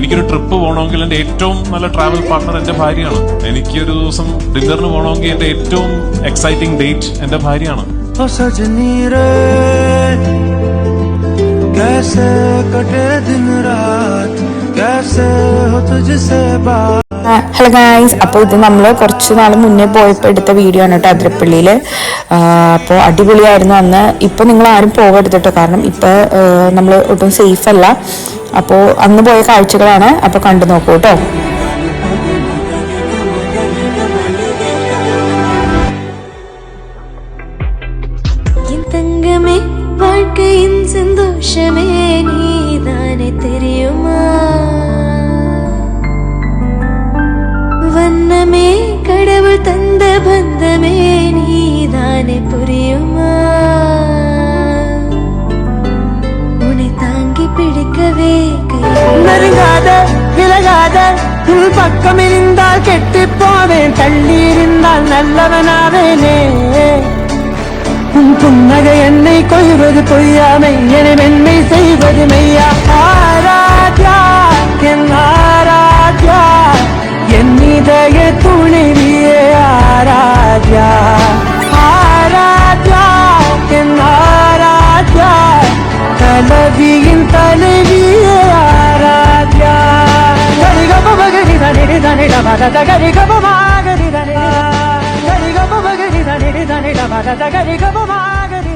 എനിക്കൊരു ട്രിപ്പ് പോകണമെങ്കിൽ എൻ്റെ ഏറ്റവും നല്ല ട്രാവൽ പാർട്ണർ എൻ്റെ ഭാര്യയാണ്. എനിക്കൊരു ദിവസം ഡിന്നറിന് പോകണമെങ്കിൽ എൻ്റെ ഏറ്റവും എക്സൈറ്റിംഗ് ഡേറ്റ് എൻ്റെ ഭാര്യയാണ്. ഹലോ ഗായ്സ്, അപ്പോൾ ഇത് നമ്മൾ കുറച്ച് നാൾ മുന്നേ പോയപ്പോൾ എടുത്ത വീഡിയോ ആണ് കേട്ടോ, അതിരപ്പള്ളിയിൽ. അപ്പോൾ അടിപൊളിയായിരുന്നു അന്ന്. ഇപ്പോൾ നിങ്ങൾ ആരും പോകരുത് കേട്ടോ, കാരണം ഇപ്പോൾ നമ്മൾ ഒട്ടും സേഫ് അല്ല. അപ്പോൾ അന്ന് പോയ കാഴ്ചകളാണ്, അപ്പോൾ കണ്ടു നോക്കൂ കേട്ടോ. வாழ்க்கையின் சந்தோஷமே நீதானே தெரியுமா, வண்ணமே கடவுள் தந்த பந்தமே நீதானே புரியுமா, உன்னை தாங்கி பிடிக்கவே நெருங்காத விலகாத உள் பக்கம் இருந்தால் கெட்டு போவேன், தள்ளி இருந்தால் நல்லவனாவேனே. உன் புன்னகை என்னை கொய்வது பொய்யாமை, என மென்மை செய்வது மெய்யா. ஆராத்யா என் ஆராத்யா, என் இதய துணைவியே ஆராத்யா. ஆராத்யா என் ஆராத்யா, தலைவியின் தலைவியே ஆராத்யா. கரிகப மகரி தனிட தனிட மத கரிகப மகரி தனிட கரிகப மகரி தனிட தனிட மத கரிகப மகரி